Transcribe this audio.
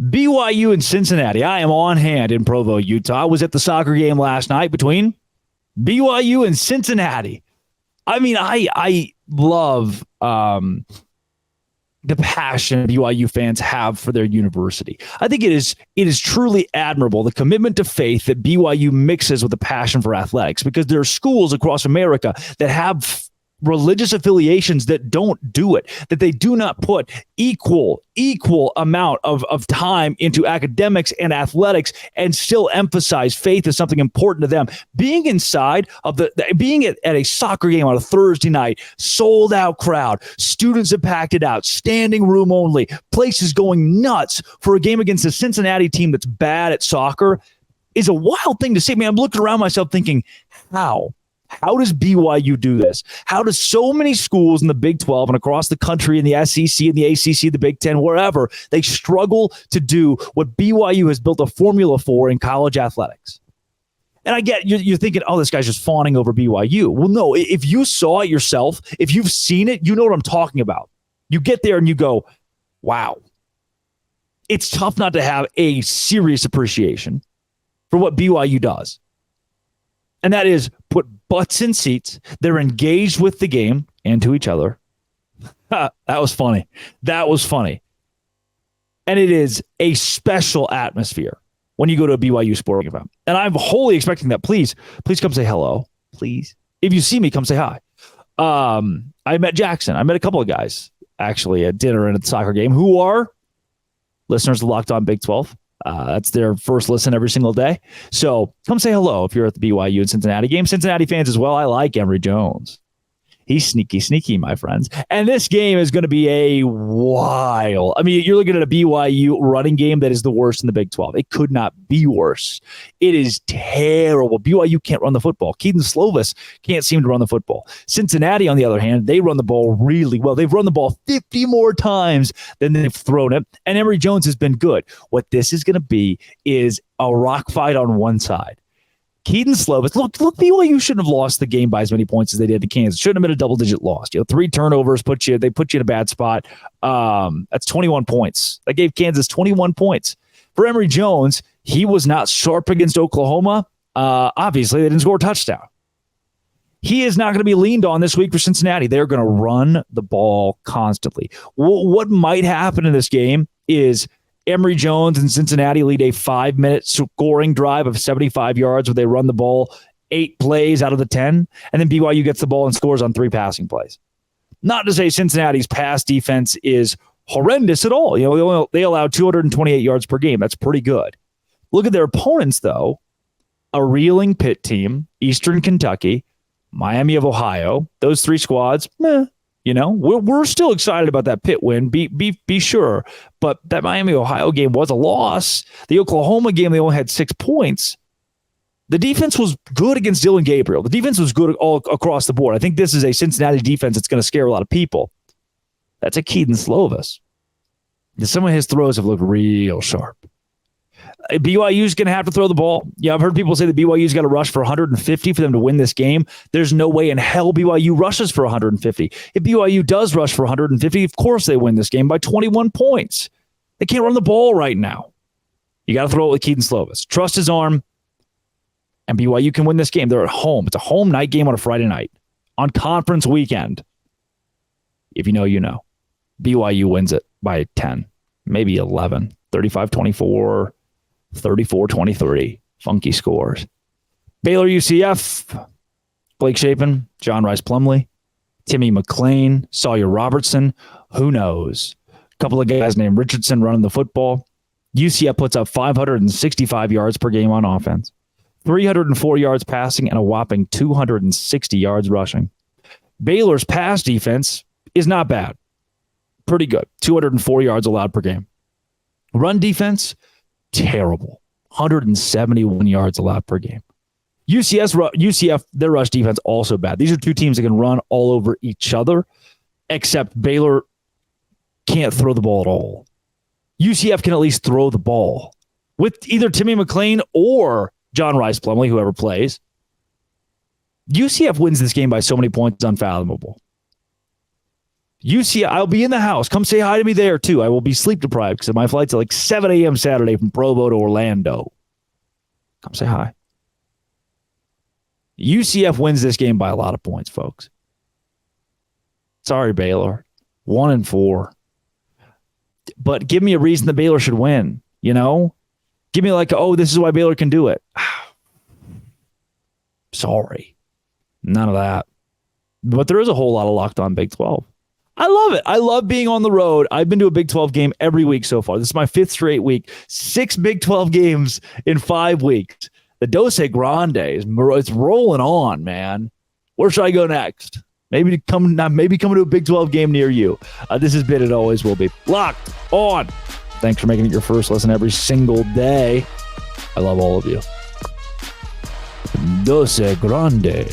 BYU and Cincinnati. I am on hand in Provo, Utah. I was at the soccer game last night between BYU and Cincinnati. I mean, I love the passion BYU fans have for their university. I think it is truly admirable, the commitment to faith that BYU mixes with a passion for athletics, because there are schools across America that have religious affiliations that don't do it, that they do not put equal amount of time into academics and athletics and still emphasize faith as something important to them. Being inside of being at a soccer game on a Thursday night, sold out crowd, students have packed it out, standing room only, places going nuts for a game against a Cincinnati team that's bad at soccer is a wild thing to see. I mean, I'm looking around myself thinking, how does BYU do this? How does so many schools in the Big 12 and across the country in the SEC and the ACC, the Big 10, wherever, they struggle to do what BYU has built a formula for in college athletics? And I get you're thinking, oh, this guy's just fawning over BYU. Well, no, if you saw it yourself, if you've seen it, you know what I'm talking about. You get there and you go, wow. It's tough not to have a serious appreciation for what BYU does. And that is put butts in seats. They're engaged with the game and to each other. That was funny. And it is a special atmosphere when you go to a BYU sporting event. And I'm wholly expecting that. Please come say hello. Please. If you see me, come say hi. I met Jackson. I met a couple of guys actually at dinner and at the soccer game who are listeners of Locked On Big 12. That's their first listen every single day. So come say hello if you're at the BYU and Cincinnati game. Cincinnati fans as well. I like Emory Jones. He's sneaky, my friends. And this game is going to be a wild. I mean, you're looking at a BYU running game that is the worst in the Big 12. It could not be worse. It is terrible. BYU can't run the football. Keaton Slovis can't seem to run the football. Cincinnati, on the other hand, they run the ball really well. They've run the ball 50 more times than they've thrown it. And Emory Jones has been good. What this is going to be is a rock fight on one side. Keaton Slovis, look, BYU shouldn't have lost the game by as many points as they did to Kansas. Shouldn't have been a double-digit loss. 3 turnovers they put you in a bad spot. That's 21 points. That gave Kansas 21 points. For Emory Jones, he was not sharp against Oklahoma. Obviously, they didn't score a touchdown. He is not going to be leaned on this week for Cincinnati. They're going to run the ball constantly. What might happen in this game is Emory Jones and Cincinnati lead a 5-minute scoring drive of 75 yards where they run the ball 8 plays out of the 10, and then BYU gets the ball and scores on 3 passing plays. Not to say Cincinnati's pass defense is horrendous at all. They allow 228 yards per game. That's pretty good. Look at their opponents, though. A reeling Pitt team, Eastern Kentucky, Miami of Ohio. Those 3 squads, we're still excited about that Pitt win. Be sure. But that Miami Ohio game was a loss. The Oklahoma game, they only had 6 points. The defense was good against Dylan Gabriel. The defense was good all across the board. I think this is a Cincinnati defense that's going to scare a lot of people. That's a Keaton Slovis. Some of his throws have looked real sharp. BYU's going to have to throw the ball. Yeah, I've heard people say that BYU's got to rush for 150 for them to win this game. There's no way in hell BYU rushes for 150. If BYU does rush for 150, of course they win this game by 21 points. They can't run the ball right now. You got to throw it with Keaton Slovis. Trust his arm, and BYU can win this game. They're at home. It's a home night game on a Friday night on conference weekend. If you know, you know. BYU wins it by 10, maybe 11, 35-24. 34-23. Funky scores. Baylor UCF. Blake Shapen, John Rice Plumlee, Timmy McClain, Sawyer Robertson. Who knows? A couple of guys named Richardson running the football. UCF puts up 565 yards per game on offense, 304 yards passing, and a whopping 260 yards rushing. Baylor's pass defense is not bad. Pretty good. 204 yards allowed per game. Run defense, terrible. 171 yards allowed per game. UCF, their rush defense, also bad. These are 2 teams that can run all over each other, except Baylor can't throw the ball at all. UCF can at least throw the ball with either Timmy McClain or John Rice Plumlee, whoever plays. UCF wins this game by so many points, it's unfathomable. UCF, I'll be in the house. Come say hi to me there, too. I will be sleep deprived because my flight's at like 7 a.m. Saturday from Provo to Orlando. Come say hi. UCF wins this game by a lot of points, folks. Sorry, Baylor. 1-4. But give me a reason that Baylor should win, you know? Give me like, oh, this is why Baylor can do it. Sorry. None of that. But there is a whole lot of Locked On Big 12. I love it. I love being on the road. I've been to a Big 12 game every week so far. This is my 5th straight week. 6 Big 12 games in 5 weeks. The Dose Grande it's rolling on, man. Where should I go next? Maybe coming to a Big 12 game near you. This has been, it always will be, Locked On. Thanks for making it your first listen every single day. I love all of you. Dose Grande.